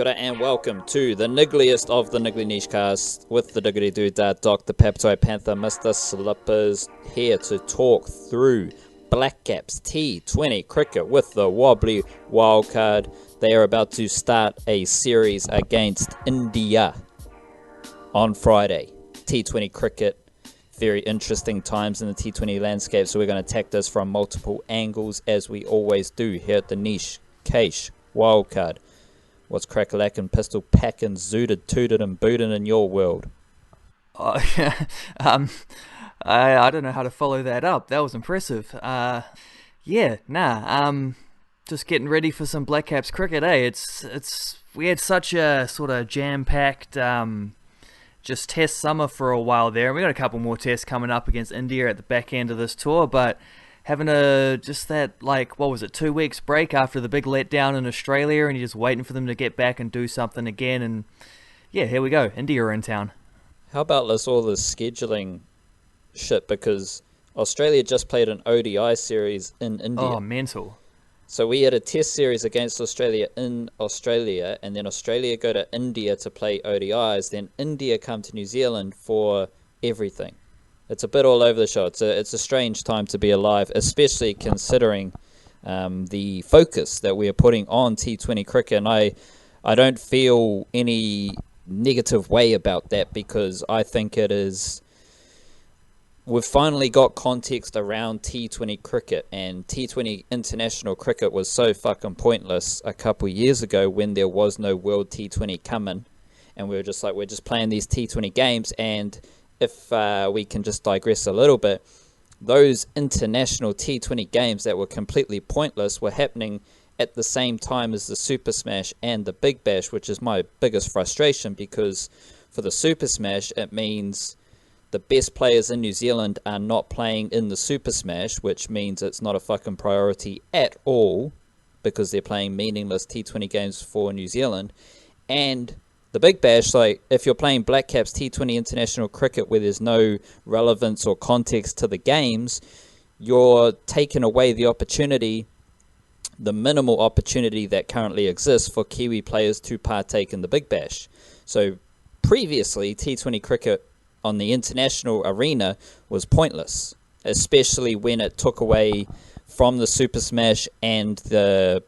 Kia ora and welcome to the niggliest of the Niggly Niche cast with the Diggity Doo Dad, Dr. Papatoy Panther, Mr. Slippers, here to talk through Blackcaps T20 cricket with the wobbly wildcard. They are about to start a series against India on Friday. T20 cricket, very interesting times in the T20 landscape, so we're going to attack this from multiple angles as we always do here at the Niche Cache Wildcard. What's crack-a-lackin', pistol packin', zooted, tooted and booted in your world? Oh, yeah. I don't know how to follow that up. That was impressive. Just getting ready for some Blackcaps cricket, eh? We had such a sort of jam-packed just test summer for a while there, and we got a couple more tests coming up against India at the back end of this tour, but having just that, 2 weeks break after the big letdown in Australia, and you're just waiting for them to get back and do something again, and yeah, here we go. India are in town. How about all this scheduling shit, because Australia just played an ODI series in India. Oh, mental. So we had a test series against Australia in Australia, and then Australia go to India to play ODIs, then India come to New Zealand for everything. It's a bit all over the show. It's a strange time to be alive, especially considering the focus that we are putting on T20 cricket. And I don't feel any negative way about that, because I think it is... We've finally got context around T20 cricket, and T20 international cricket was so fucking pointless a couple of years ago when there was no World T20 coming, and we were just like, we're just playing these T20 games. And if we can just digress a little bit, those international T20 games that were completely pointless were happening at the same time as the Super Smash and the Big Bash, which is my biggest frustration, because for the Super Smash, it means the best players in New Zealand are not playing in the Super Smash, which means it's not a fucking priority at all, because they're playing meaningless T20 games for New Zealand. And the Big Bash, if you're playing Blackcaps T20 international cricket where there's no relevance or context to the games, you're taking away the opportunity, the minimal opportunity that currently exists for Kiwi players to partake in the Big Bash. So previously, T20 cricket on the international arena was pointless, especially when it took away from the Super Smash and the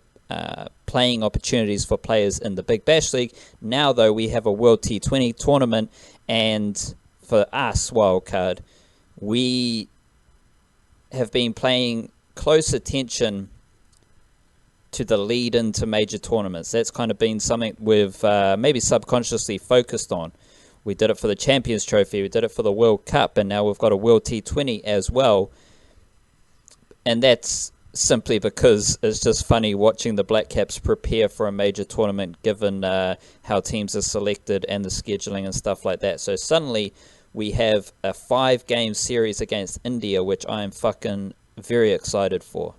playing opportunities for players in the Big Bash League. Now, though, we have a World T20 tournament, and for us, Wildcard, we have been paying close attention to the lead into major tournaments. That's kind of been something we've maybe subconsciously focused on. We did it for the Champions Trophy, we did it for the World Cup, and now we've got a World T20 as well. And that's simply because it's just funny watching the Blackcaps prepare for a major tournament, given how teams are selected and the scheduling and stuff like that. So suddenly we have a 5-game series against India, which I am fucking very excited for.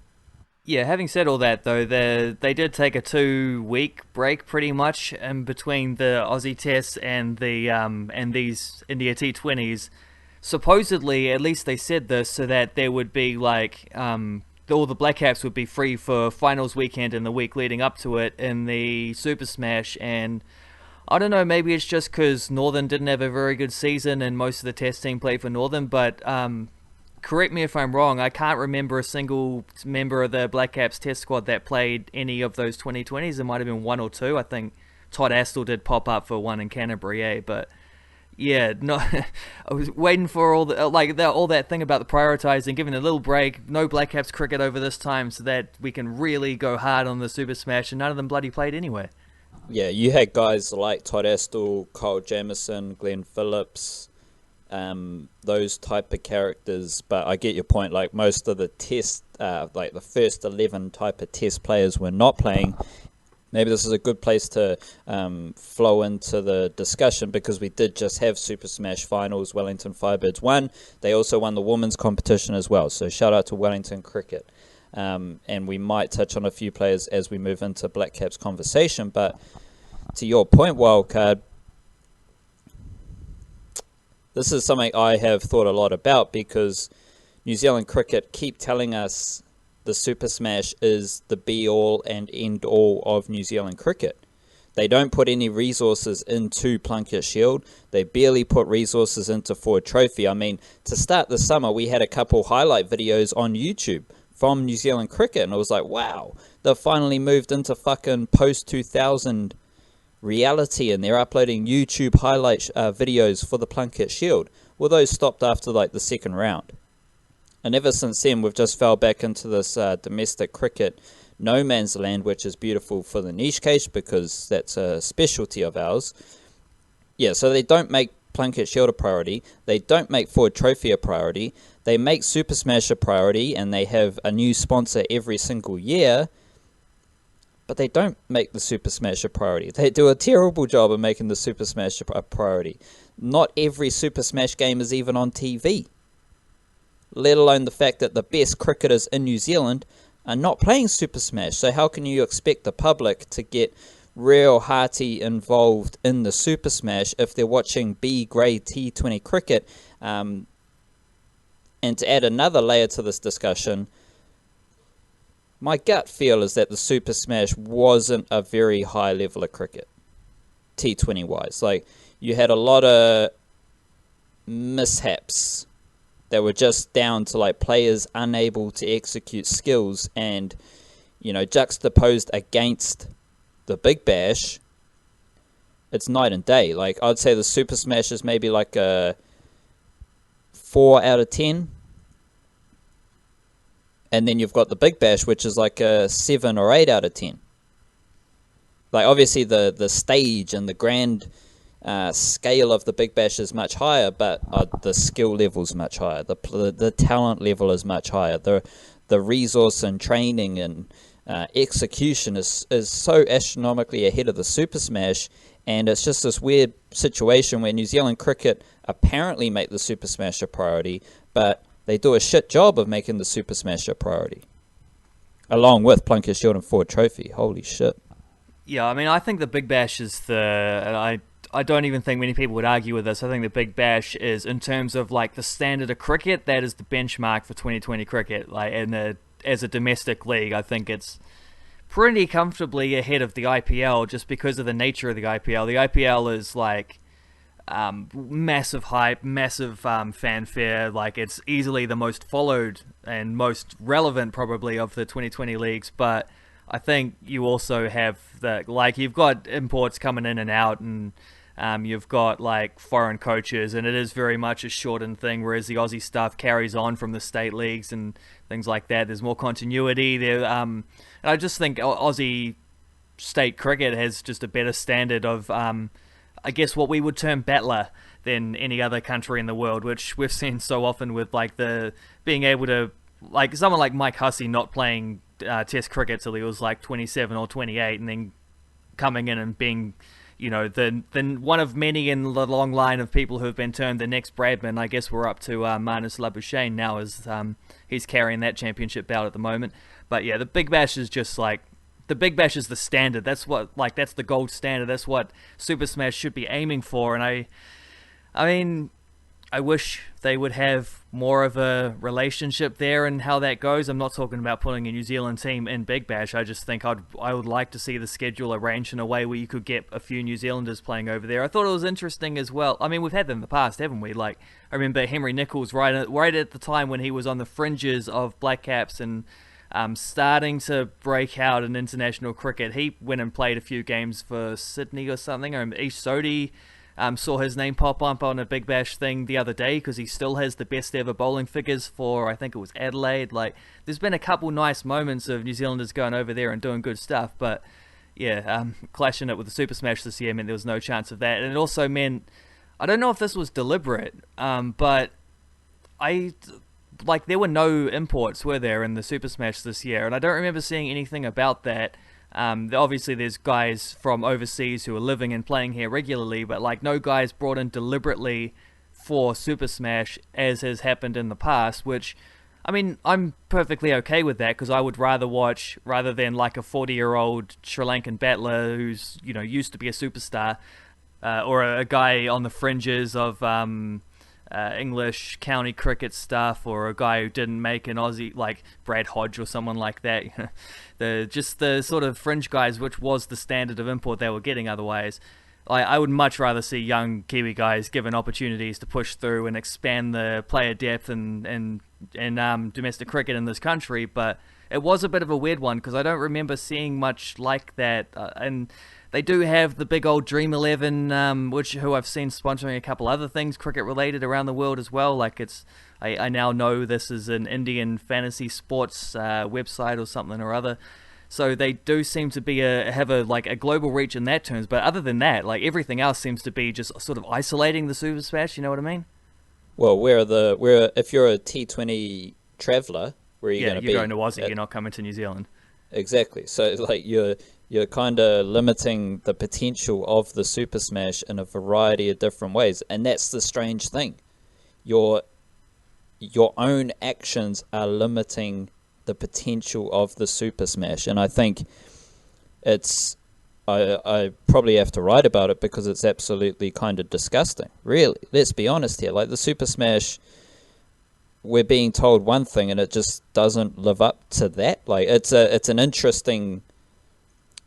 Yeah, having said all that, though, they did take a 2-week break pretty much in between the Aussie tests and the and these India T20s. Supposedly, at least they said this, so that there would be all the Blackcaps would be free for finals weekend and the week leading up to it in the Super Smash. And I don't know, maybe it's just because Northern didn't have a very good season and most of the test team played for Northern, but correct me if I'm wrong, I can't remember a single member of the Blackcaps test squad that played any of those 2020s. It might have been 1 or 2. I think Todd Astle did pop up for one in Canterbury, but yeah, no, I was waiting for all that thing about the prioritising, giving a little break, no Blackcaps cricket over this time, so that we can really go hard on the Super Smash, and none of them bloody played anyway. Yeah, you had guys like Todd Astle, Kyle Jamieson, Glenn Phillips, those type of characters, but I get your point. Like most of the test, the first 11 type of test players were not playing. Maybe this is a good place to flow into the discussion, because we did just have Super Smash finals. Wellington Firebirds won. They also won the women's competition as well. So shout out to Wellington Cricket. And we might touch on a few players as we move into Blackcaps conversation. But to your point, Wildcard, this is something I have thought a lot about, because New Zealand cricket keep telling us the Super Smash is the be-all and end-all of New Zealand cricket. They don't put any resources into Plunket Shield. They barely put resources into Ford Trophy. I mean, to start the summer, we had a couple highlight videos on YouTube from New Zealand cricket, and it was like, wow, they've finally moved into fucking post-2000 reality, and they're uploading YouTube highlight videos for the Plunket Shield. Well, those stopped after like the second round. And ever since then, we've just fell back into this domestic cricket no man's land, which is beautiful for the niche case because that's a specialty of ours. Yeah, so they don't make Plunket Shield a priority. They don't make Ford Trophy a priority. They make Super Smash a priority, and they have a new sponsor every single year. But they don't make the Super Smash a priority. They do a terrible job of making the Super Smash a priority. Not every Super Smash game is even on TV. Let alone the fact that the best cricketers in New Zealand are not playing Super Smash. So how can you expect the public to get real hearty involved in the Super Smash if they're watching B-grade T20 cricket? And to add another layer to this discussion, my gut feel is that the Super Smash wasn't a very high level of cricket, T20 wise. Like, you had a lot of mishaps that were just down to like players unable to execute skills, and juxtaposed against the Big Bash, it's night and day. Like, I'd say the Super Smash is maybe like a 4 out of 10. And then you've got the Big Bash, which is like a 7 or 8 out of 10. Like, obviously the stage and the grand scale of the Big Bash is much higher, but the skill level is much higher. The talent level is much higher. The resource and training and execution is so astronomically ahead of the Super Smash, and it's just this weird situation where New Zealand cricket apparently make the Super Smash a priority, but they do a shit job of making the Super Smash a priority, along with Plunket Shield and Ford Trophy. Holy shit. Yeah, I mean, I think the Big Bash is I don't even think many people would argue with this. I think the Big Bash is, in terms of like the standard of cricket, that is the benchmark for 2020 cricket. Like, as a domestic league, I think it's pretty comfortably ahead of the IPL just because of the nature of the IPL. The IPL is like massive hype, massive fanfare. Like, it's easily the most followed and most relevant probably of the 2020 leagues, but I think you also have you've got imports coming in and out, and you've got like foreign coaches, and it is very much a shortened thing, whereas the Aussie stuff carries on from the state leagues and things like that. There's more continuity there, and I just think Aussie state cricket has just a better standard of I guess what we would term battler than any other country in the world, which we've seen so often with like the being able to, like, someone like Mike Hussey not playing Test cricket till he was like 27 or 28, and then coming in and being, the one of many in the long line of people who have been termed the next Bradman. I guess we're up to Marnus Labuschagne now, as he's carrying that championship belt at the moment. But yeah, the Big Bash is just like, the Big Bash is the standard. That's that's the gold standard. That's what Super Smash should be aiming for. And I mean, I wish they would have more of a relationship there and how that goes. I'm not talking about putting a New Zealand team in Big Bash. I just think I would like to see the schedule arranged in a way where you could get a few New Zealanders playing over there. I thought it was interesting as well. I mean, we've had them in the past, haven't we? Like, I remember Henry Nichols right at the time when he was on the fringes of Blackcaps and starting to break out in international cricket. He went and played a few games for Sydney or something. Or Ish Sodhi saw his name pop up on a Big Bash thing the other day because he still has the best ever bowling figures for, I think it was Adelaide. Like, there's been a couple nice moments of New Zealanders going over there and doing good stuff, but yeah, clashing it with the Super Smash this year meant there was no chance of that. And it also meant, I don't know if this was deliberate, but there were no imports, were there, in the Super Smash this year, and I don't remember seeing anything about that. Obviously there's guys from overseas who are living and playing here regularly, but like no guys brought in deliberately for Super Smash, as has happened in the past, which, I mean, I'm perfectly okay with that, because I would rather watch, rather than like a 40-year-old Sri Lankan battler who's, used to be a superstar, or a guy on the fringes of English county cricket stuff, or a guy who didn't make an Aussie, like Brad Hodge or someone like that. The sort of fringe guys, which was the standard of import they were getting otherwise. I would much rather see young Kiwi guys given opportunities to push through and expand the player depth and domestic cricket in this country, but it was a bit of a weird one because I don't remember seeing much like that. And they do have the big old Dream 11, who I've seen sponsoring a couple other things cricket related around the world as well. Like I now know this is an Indian fantasy sports website or something or other. So they do seem to be have a global reach in that terms. But other than that, like everything else seems to be just sort of isolating the Super Smash. You know what I mean? Well, if you're a T20 traveller, where are you going to be? You're going to Aussie. You're not coming to New Zealand. Exactly. So like you're kind of limiting the potential of the Super Smash in a variety of different ways, and that's the strange thing. Your own actions are limiting the potential of the Super Smash, and I think I probably have to write about it because it's absolutely kind of disgusting. Really, let's be honest here. Like the Super Smash, we're being told one thing and it just doesn't live up to that. Like it's an interesting.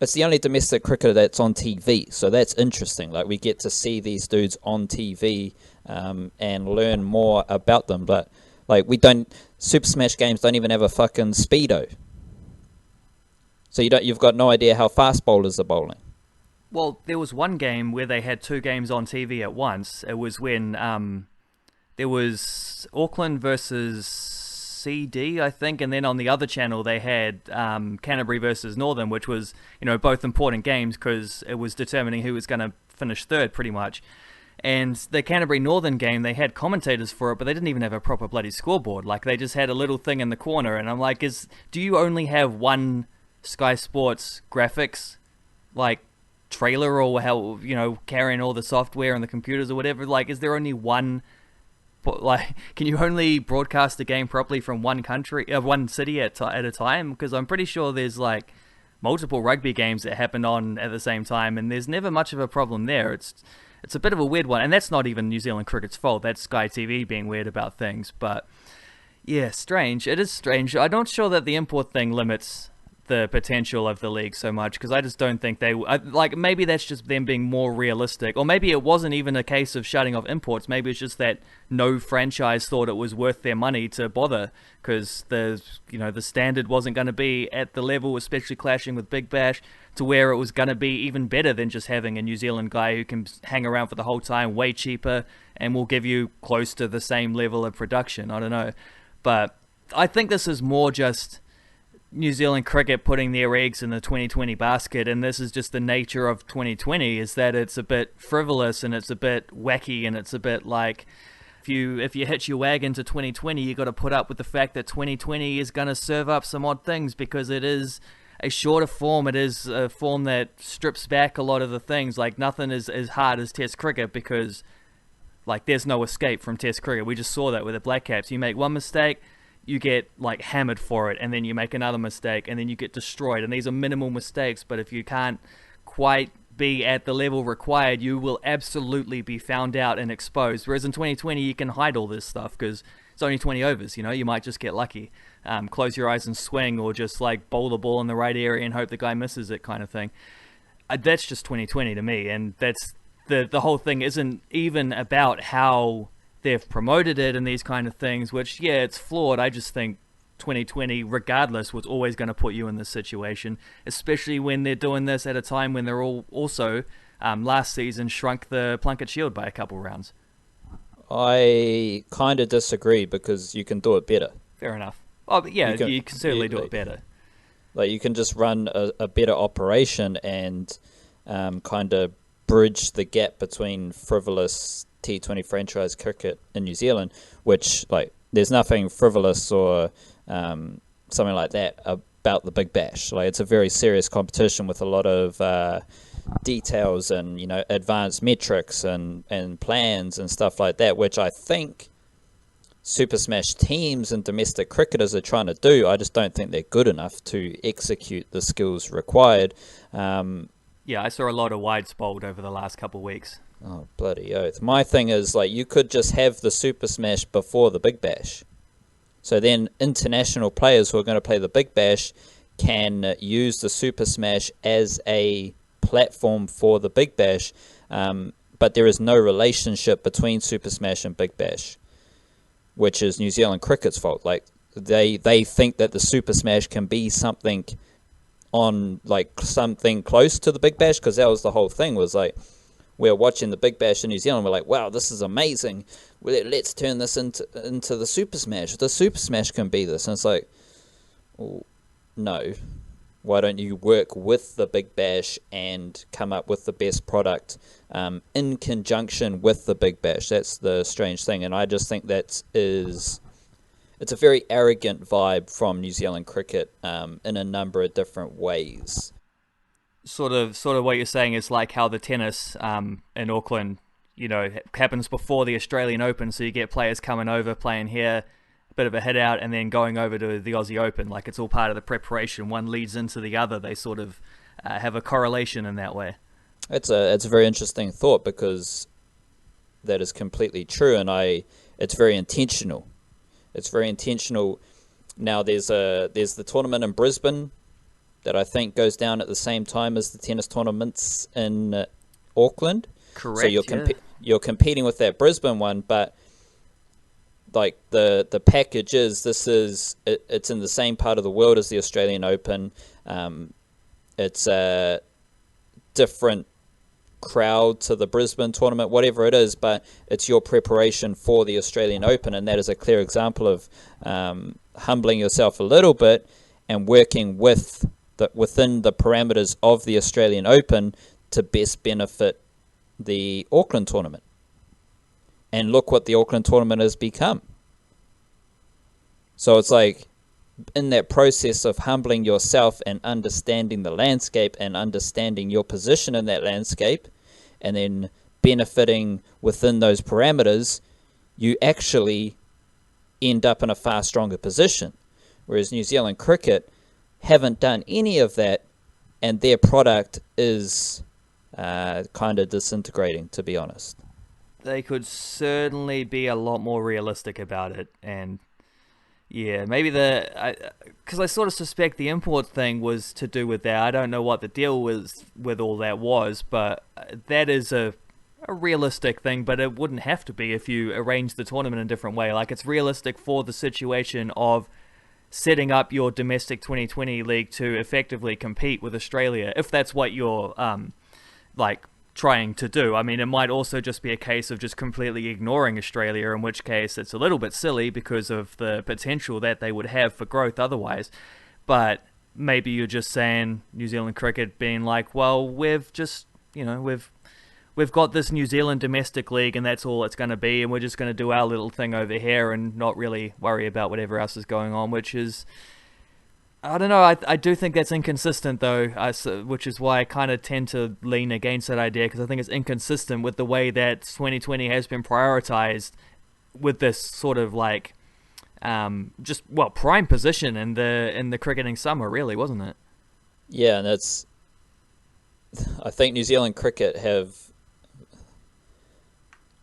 It's the only domestic cricketer that's on TV, so that's interesting. Like we get to see these dudes on TV and learn more about them, but like Super Smash games don't even have a fucking speedo. So you've got no idea how fast bowlers are bowling. Well, there was one game where they had two games on TV at once. It was when there was Auckland versus CD, I think, and then on the other channel they had Canterbury versus Northern, which was, both important games because it was determining who was going to finish third pretty much. And the Canterbury Northern game, they had commentators for it, but they didn't even have a proper bloody scoreboard. Like, they just had a little thing in the corner, and I'm like, do you only have one Sky Sports graphics, like, trailer, or how, carrying all the software and the computers or whatever? Like, is there only one, like, can you only broadcast the game properly from one city at a time? Because I'm pretty sure there's, like, multiple rugby games that happen on at the same time, and there's never much of a problem there. It's a bit of a weird one, and that's not even New Zealand Cricket's fault. That's Sky TV being weird about things. But yeah, strange. It is strange. I'm not sure that the import thing limits the potential of the league so much, because I just don't think maybe that's just them being more realistic, or maybe it wasn't even a case of shutting off imports. Maybe it's just that no franchise thought it was worth their money to bother, because the standard wasn't going to be at the level, especially clashing with Big Bash, to where it was going to be even better than just having a New Zealand guy who can hang around for the whole time, way cheaper, and will give you close to the same level of production. I don't know, but I think this is more just New Zealand cricket putting their eggs in the 2020 basket, and this is just the nature of 2020, is that it's a bit frivolous and it's a bit wacky, and it's a bit like if you hitch your wagon to 2020, you got to put up with the fact that 2020 is going to serve up some odd things, because it is a shorter form. It is a form that strips back a lot of the things. Like, nothing is as hard as Test cricket, because like there's no escape from Test cricket. We just saw that with the Blackcaps. You make one mistake, you get like hammered for it, and then you make another mistake, and then you get destroyed. And these are minimal mistakes, but if you can't quite be at the level required, you will absolutely be found out and exposed. Whereas in 2020, you can hide all this stuff because it's only 20 overs. You might just get lucky. Close your eyes and swing, or just like bowl the ball in the right area and hope the guy misses it, kind of thing. That's just 2020 to me, and that's the whole thing isn't even about how they've promoted it and these kind of things, which, yeah, it's flawed. I just think 2020, regardless, was always going to put you in this situation, especially when they're doing this at a time when they're all also, last season, shrunk the Plunket Shield by a couple rounds. I kind of disagree, because you can do it better. Fair enough. Oh, but yeah, you can certainly do it better. Like, you can just run a better operation and kind of bridge the gap between frivolous T20 franchise cricket in New Zealand, which, like, there's nothing frivolous or something like that about the Big Bash. Like, it's a very serious competition with a lot of details and, advanced metrics and plans and stuff like that, which I think Super Smash teams and domestic cricketers are trying to do. I just don't think they're good enough to execute the skills required. Yeah, I saw a lot of wides bowled over the last couple of weeks. Oh, bloody oath. My thing is, like, you could just have the Super Smash before the Big Bash. So then international players who are going to play the Big Bash can use the Super Smash as a platform for the Big Bash, but there is no relationship between Super Smash and Big Bash, which is New Zealand cricket's fault. Like, they think that the Super Smash can be something on, like, something close to the Big Bash, because that was the whole thing, was like, we're watching the Big Bash in New Zealand, we're like, wow, this is amazing. Let's turn this into the Super Smash. The Super Smash can be this. And it's like, well, no. Why don't you work with the Big Bash and come up with the best product in conjunction with the Big Bash? That's the strange thing. And I just think it's a very arrogant vibe from New Zealand cricket in a number of different ways. Sort of what you're saying is like how the tennis in Auckland, happens before the Australian Open, so you get players coming over, playing here, a bit of a hit out, and then going over to the Aussie Open. Like, it's all part of the preparation. One leads into the other. They sort of have a correlation in that way. It's a very interesting thought, because that is completely true, and it's very intentional. It's very intentional. Now, there's the tournament in Brisbane that I think goes down at the same time as the tennis tournaments in Auckland. Correct. So you're competing with that Brisbane one, but like the package is it's in the same part of the world as the Australian Open. It's a different crowd to the Brisbane tournament, whatever it is, but it's your preparation for the Australian Open, and that is a clear example of humbling yourself a little bit and working within the parameters of the Australian Open to best benefit the Auckland tournament. And look what the Auckland tournament has become. So it's like, in that process of humbling yourself and understanding the landscape and understanding your position in that landscape, and then benefiting within those parameters, you actually end up in a far stronger position. Whereas New Zealand cricket haven't done any of that, and their product is kind of disintegrating, to be honest. They could certainly be a lot more realistic about it, and yeah, maybe because I sort of suspect the import thing was to do with that. I don't know what the deal with all that was, but that is a realistic thing, but it wouldn't have to be if you arrange the tournament in a different way. Like, it's realistic for the situation of setting up your domestic 2020 league to effectively compete with Australia, if that's what you're trying to do. I mean, it might also just be a case of just completely ignoring Australia, in which case it's a little bit silly because of the potential that they would have for growth otherwise. But maybe you're just saying New Zealand cricket being like, well, we've just, we've got this New Zealand domestic league and that's all it's going to be, and we're just going to do our little thing over here and not really worry about whatever else is going on, which is, I don't know, I do think that's inconsistent though, which is why I kind of tend to lean against that idea, because I think it's inconsistent with the way that 2020 has been prioritized with this sort of prime position in the cricketing summer, really, wasn't it? Yeah, and I think New Zealand cricket have,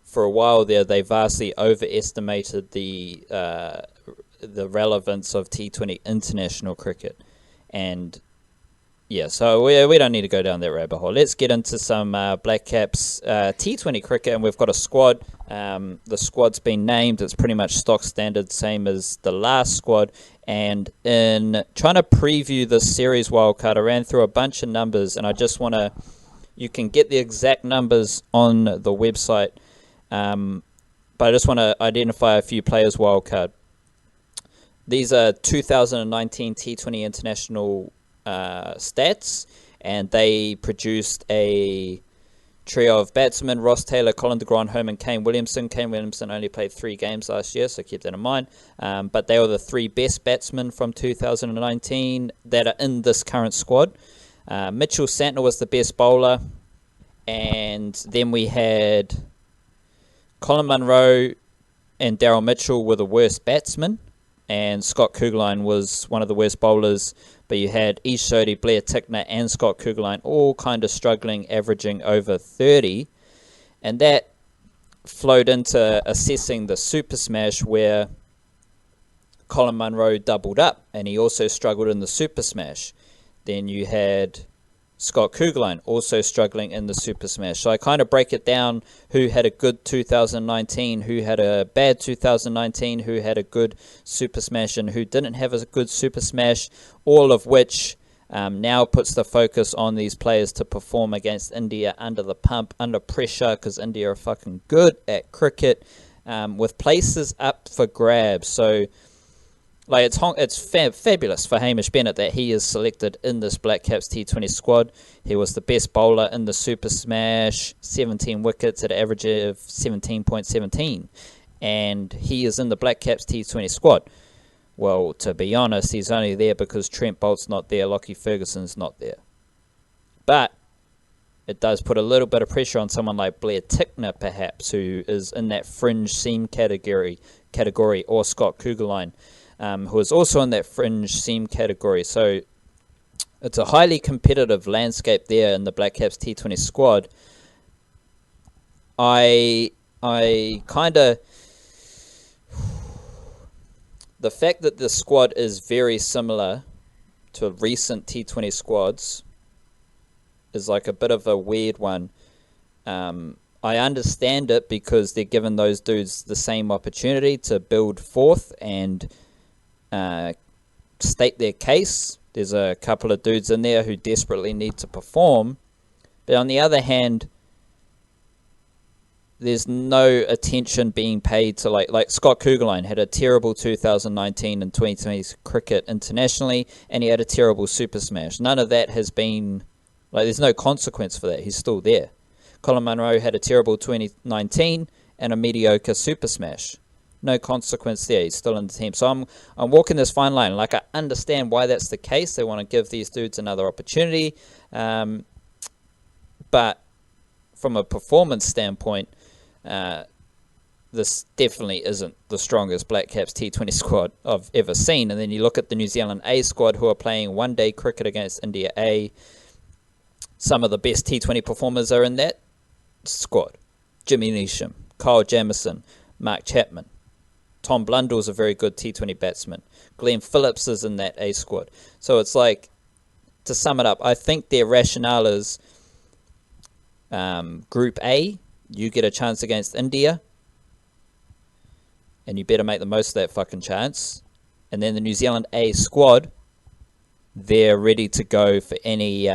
for a while there, they vastly overestimated the relevance of T20 international cricket. And yeah, so we don't need to go down that rabbit hole. Let's get into some Blackcaps T20 cricket, and we've got a squad. The squad's been named. It's pretty much stock standard, same as the last squad. And in trying to preview this series wildcard, I ran through a bunch of numbers, and I just want to, you can get the exact numbers on the website, but I just want to identify a few players wildcard. These are 2019 T20 international stats, and they produced a trio of batsmen: Ross Taylor, Colin de Graan, Herman, Kane Williamson. Kane Williamson only played 3 games last year, so keep that in mind. But they were the 3 best batsmen from 2019 that are in this current squad. Mitchell Santner was the best bowler, and then we had Colin Munro and Daryl Mitchell were the worst batsmen, and Scott Kuggeleijn was one of the worst bowlers. But you had Ish Sodhi, Blair Tickner, and Scott Kuggeleijn all kind of struggling, averaging over 30. And that flowed into assessing the Super Smash, where Colin Munro doubled up, and he also struggled in the Super Smash. Then you had Scott Kugelheim also struggling in the Super Smash. So I kind of break it down, who had a good 2019, who had a bad 2019, who had a good Super Smash, and who didn't have a good Super Smash, all of which now puts the focus on these players to perform against India under the pump, under pressure, because India are fucking good at cricket, with places up for grabs. So like it's fabulous for Hamish Bennett that he is selected in this Blackcaps T20 squad. He was the best bowler in the Super Smash, 17 wickets at an average of 17.17, and he is in the Blackcaps T20 squad. Well, to be honest, he's only there because Trent Bolt's not there, Lockie Ferguson's not there. But it does put a little bit of pressure on someone like Blair Tickner, perhaps, who is in that fringe seam category, or Scott Kugelheim, who is also in that fringe seam category. So it's a highly competitive landscape there in the Blackcaps T20 squad. I kind of... The fact that the squad is very similar to recent T20 squads is like a bit of a weird one. I understand it because they're giving those dudes the same opportunity to build forth and state their case. There's a couple of dudes in there who desperately need to perform. But on the other hand, there's no attention being paid to like Scott Kugelheim had a terrible 2019 and 2020 cricket internationally, and he had a terrible Super Smash. None of that has been, like, there's no consequence for that. He's still there. Colin Munro had a terrible 2019 and a mediocre Super Smash. No consequence there. He's still in the team. So I'm walking this fine line. Like, I understand why that's the case. They want to give these dudes another opportunity. But from a performance standpoint, this definitely isn't the strongest Blackcaps T20 squad I've ever seen. And then you look at the New Zealand A squad, who are playing one-day cricket against India A. Some of the best T20 performers are in that squad. Jimmy Neesham, Kyle Jamieson, Mark Chapman. Tom Blundell's a very good T20 batsman. Glenn Phillips is in that A squad. So it's like, to sum it up, I think their rationale is Group A, you get a chance against India, and you better make the most of that fucking chance. And then the New Zealand A squad, they're ready to go for any,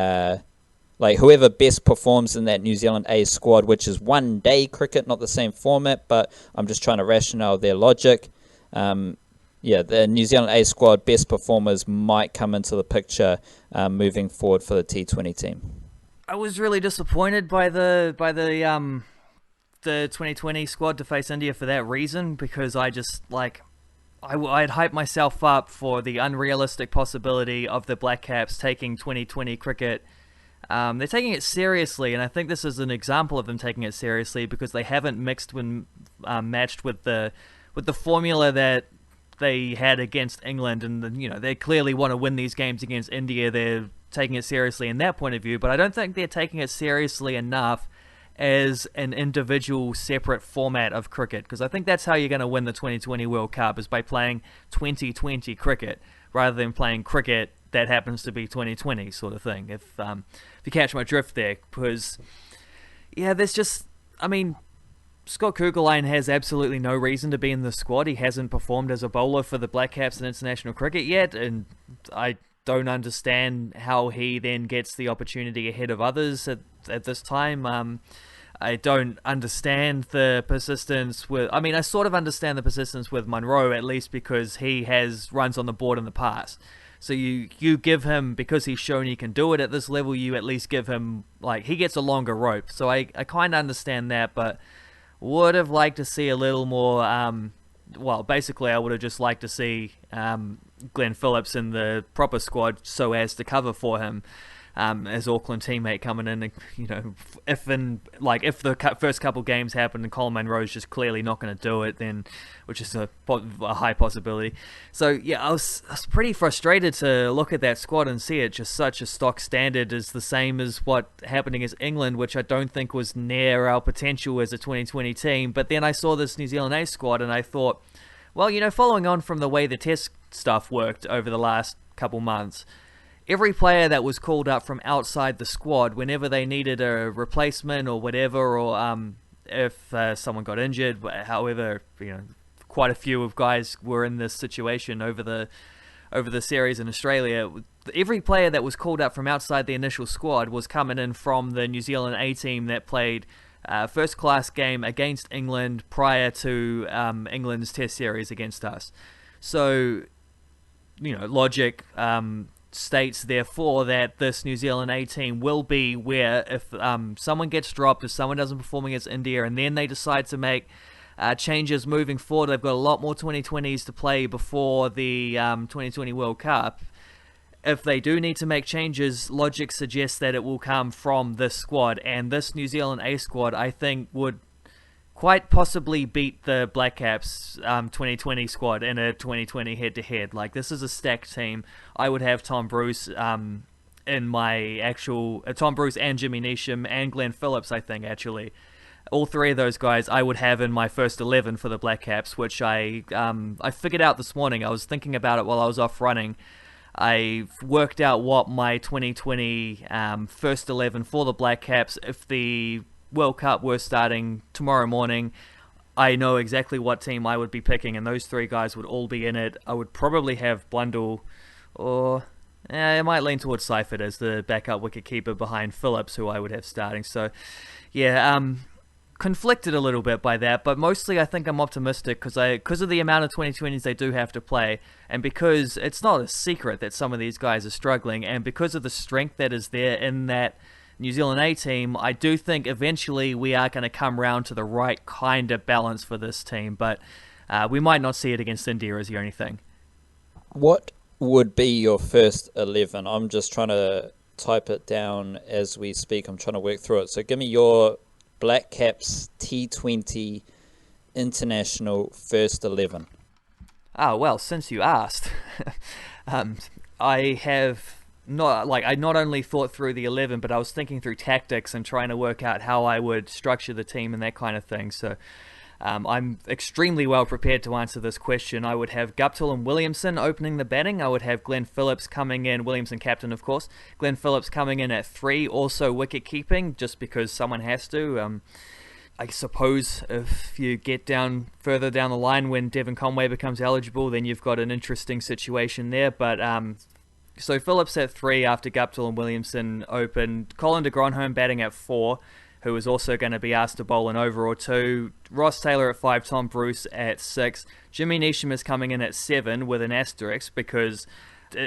like, whoever best performs in that New Zealand A squad, which is one-day cricket, not the same format, but I'm just trying to rationale their logic. Yeah, the New Zealand A squad best performers might come into the picture moving forward for the T20 team. I was really disappointed by the 2020 squad to face India for that reason, because I just, like, I'd hyped myself up for the unrealistic possibility of the Blackcaps taking 2020 cricket. They're taking it seriously, and I think this is an example of them taking it seriously, because they haven't mixed when matched with the formula that they had against England, and you know, they clearly want to win these games against India. They're taking it seriously in that point of view, but I don't think they're taking it seriously enough as an individual separate format of cricket, because I think that's how you're going to win the 2020 World Cup, is by playing 2020 cricket rather than playing cricket that happens to be 2020 sort of thing, if you catch my drift there. Because yeah, there's just, I mean, Scott Kugelheim has absolutely no reason to be in the squad. He hasn't performed as a bowler for the Blackcaps in international cricket yet, and I don't understand how he then gets the opportunity ahead of others at this time. I don't understand the persistence with... I mean, I sort of understand the persistence with Munro, at least because he has runs on the board in the past. So you give him, because he's shown he can do it at this level, you at least give him, like, he gets a longer rope. So I kind of understand that, but would have liked to see a little more... well, basically, I would have just liked to see Glenn Phillips in the proper squad so as to cover for him. as Auckland teammate coming in. If the first couple games happen and Colin Munro's just clearly not going to do it, then which is a high possibility. So yeah, I was pretty frustrated to look at that squad and see it just such a stock standard is the same as what happened against England, which I don't think was near our potential as a 2020 team. But then I saw this New Zealand A squad and I thought, well, following on from the way the test stuff worked over the last couple months, every player that was called up from outside the squad, whenever they needed a replacement or whatever, or if someone got injured, however, quite a few of guys were in this situation over the series in Australia. Every player that was called up from outside the initial squad was coming in from the New Zealand A team that played first class game against England prior to England's test series against us. So, logic states therefore that this New Zealand A team will be where if someone gets dropped, if someone doesn't perform against India, and then they decide to make changes moving forward, they've got a lot more 2020s to play before the 2020 World Cup. If they do need to make changes, logic suggests that it will come from this squad, and this New Zealand A squad I think would quite possibly beat the Blackcaps 2020 squad in a 2020 head-to-head. Like, this is a stacked team. I would have Tom Bruce in my actual... Tom Bruce and Jimmy Neesham and Glenn Phillips, I think, actually. All three of those guys I would have in my first 11 for the Blackcaps, which I figured out this morning. I was thinking about it while I was off running. I worked out what my 2020 first 11 for the Blackcaps, if the World Cup were starting tomorrow morning, I know exactly what team I would be picking, and those three guys would all be in it. I would probably have Blundell, or I might lean towards Seifert as the backup wicketkeeper behind Phillips, who I would have starting. So, yeah, conflicted a little bit by that, but mostly I think I'm optimistic because of the amount of 2020s they do have to play, and because it's not a secret that some of these guys are struggling, and because of the strength that is there in that New Zealand A team, I do think eventually we are going to come round to the right kind of balance for this team, but we might not see it against India is the only thing. What would be your first 11? I'm just trying to type it down as we speak. I'm trying to work through it. So give me your Blackcaps T20 international first 11. Oh, well, since you asked, I not only thought through the 11, but I was thinking through tactics and trying to work out how I would structure the team and that kind of thing. So I'm extremely well prepared to answer this question. I would have Guptill and Williamson opening the batting. I would have Glenn Phillips coming in, Williamson captain of course, Glenn Phillips coming in at 3, also wicket keeping, just because someone has to. I suppose if you get further down the line when Devon Conway becomes eligible, then you've got an interesting situation there, but so Phillips at 3 after Guptill and Williamson opened. Colin de Gronholm batting at 4, who is also going to be asked to bowl an over or 2. Ross Taylor at 5, Tom Bruce at 6. Jimmy Neesham is coming in at 7 with an asterisk, because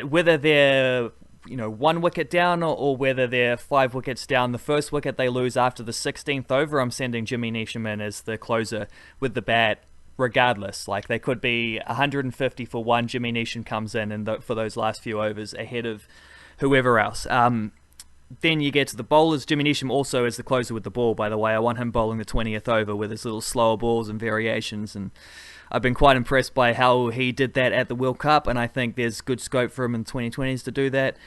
whether they're 1 wicket down or whether they're 5 wickets down, the first wicket they lose after the 16th over, I'm sending Jimmy Neesham in as the closer with the bat. Regardless, like, they could be 150 for 1. Jimmy Neesham comes in for those last few overs ahead of whoever else. Then you get to the bowlers. Jimmy Neesham also is the closer with the ball, by the way. I want him bowling the 20th over with his little slower balls and variations, and I've been quite impressed by how he did that at the World Cup, and I think there's good scope for him in the 2020s to do that.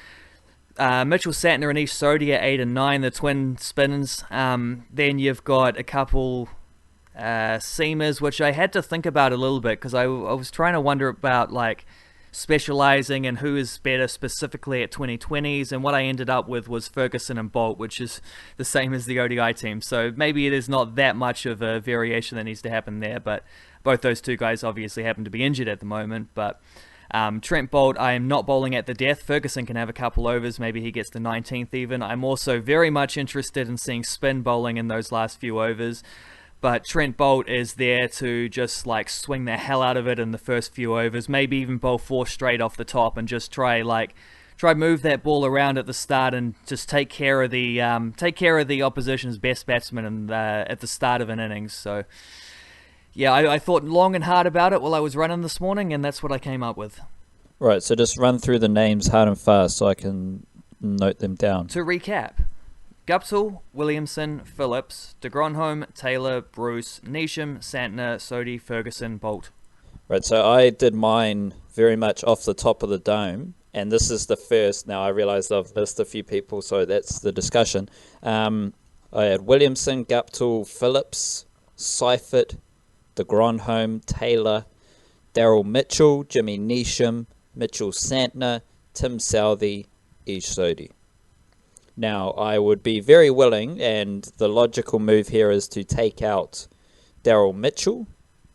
Mitchell Santner and Ish Sodhi at 8 and 9, the twin spinners. Then you've got a couple seamers, which I had to think about a little bit, because I was trying to wonder about specializing and who is better specifically at 2020s, and what I ended up with was Ferguson and Bolt, which is the same as the ODI team, so maybe there's not that much of a variation that needs to happen there, but both those two guys obviously happen to be injured at the moment. But Trent Bolt, I am not bowling at the death. Ferguson can have a couple overs, maybe he gets the 19th even. I'm also very much interested in seeing spin bowling in those last few overs, but Trent Bolt is there to just swing the hell out of it in the first few overs, maybe even bowl 4 straight off the top and just try move that ball around at the start and just take care of the opposition's best batsman at the start of an innings. So yeah, I thought long and hard about it while I was running this morning, and that's what I came up with. Right, so just run through the names hard and fast so I can note them down. To recap, Guptill, Williamson, Phillips, de Gronholm, Taylor, Bruce, Neesham, Santner, Sodhi, Ferguson, Bolt. Right, so I did mine very much off the top of the dome, and this is the first. Now I realised I've missed a few people, so that's the discussion. I had Williamson, Guptill, Phillips, Seifert, de Gronholm, Taylor, Daryl Mitchell, Jimmy Neesham, Mitchell Santner, Tim Southey, Ish Sodhi. Now, I would be very willing, and the logical move here is to take out Daryl Mitchell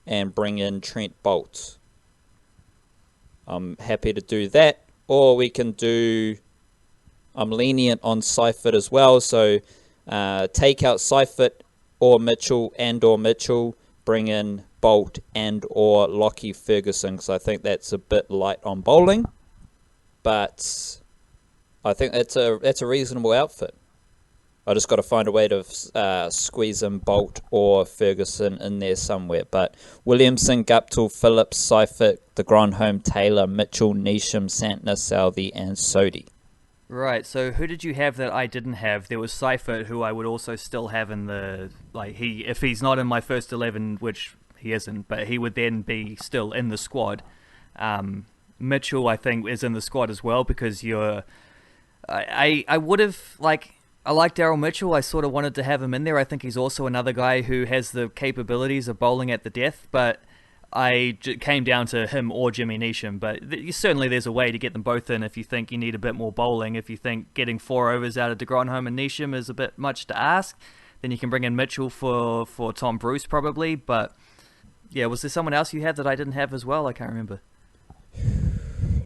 and bring in Trent Boult. I'm happy to do that, or we can do... I'm lenient on Seifert as well, so take out Seifert or Mitchell or Mitchell, bring in Boult and or Lockie Ferguson, because I think that's a bit light on bowling, but I think that's a reasonable outfit. I just got to find a way to squeeze in Boult or Ferguson in there somewhere. But Williamson, Guptill, Phillips, Seifert, de Gronholm, Taylor, Mitchell, Neesham, Santner, Southey, and Sodhi. Right, so who did you have that I didn't have? There was Seifert, who I would also still have in the... if he's not in my first 11, which he isn't, but he would then be still in the squad. Mitchell, I think, is in the squad as well, because you're... I would have, I like Daryl Mitchell. I sort of wanted to have him in there. I think he's also another guy who has the capabilities of bowling at the death, but came down to him or Jimmy Neesham. But certainly there's a way to get them both in if you think you need a bit more bowling. If you think getting 4 overs out of de Gronholm and Neesham is a bit much to ask, then you can bring in Mitchell for Tom Bruce probably. But yeah, was there someone else you had that I didn't have as well? I can't remember.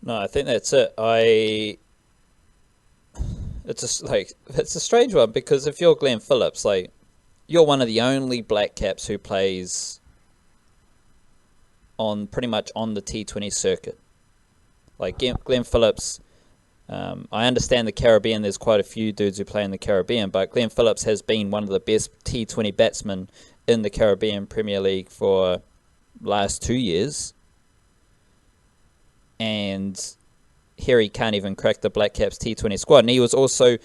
No, I think that's it. It's a strange one, because if you're Glenn Phillips, you're one of the only Blackcaps who plays on pretty much on the T20 circuit. Glenn Phillips, I understand the Caribbean, there's quite a few dudes who play in the Caribbean, but Glenn Phillips has been one of the best T20 batsmen in the Caribbean Premier League for last 2 years. And here he can't even crack the Blackcaps T20 squad. And he was also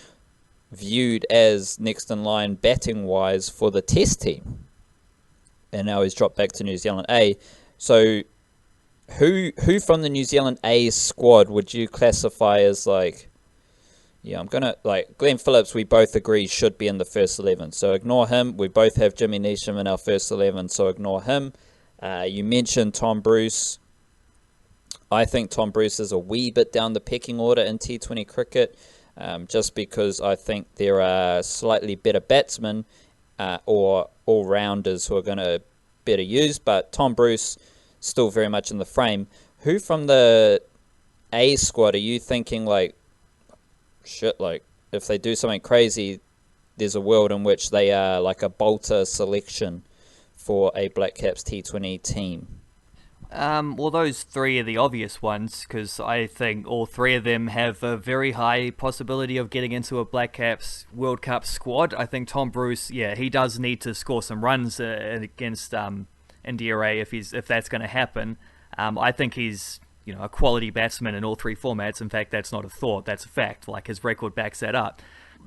viewed as next in line batting-wise for the Test team. And now he's dropped back to New Zealand A. So who from the New Zealand A squad would you classify as Glenn Phillips, we both agree should be in the first 11. So ignore him. We both have Jimmy Neesham in our first 11, so ignore him. You mentioned Tom Bruce. I think Tom Bruce is a wee bit down the pecking order in T20 cricket, just because I think there are slightly better batsmen or all-rounders who are going to better use, but Tom Bruce still very much in the frame. Who from the A squad are you thinking, if they do something crazy, there's a world in which they are like a bolter selection for a Blackcaps T20 team? Well, those 3 are the obvious ones, because I think all 3 of them have a very high possibility of getting into a Blackcaps World Cup squad. I think Tom Bruce, he does need to score some runs against India A if that's going to happen. I think he's a quality batsman in all 3 formats. In fact, that's not a thought, that's a fact. His record backs that up.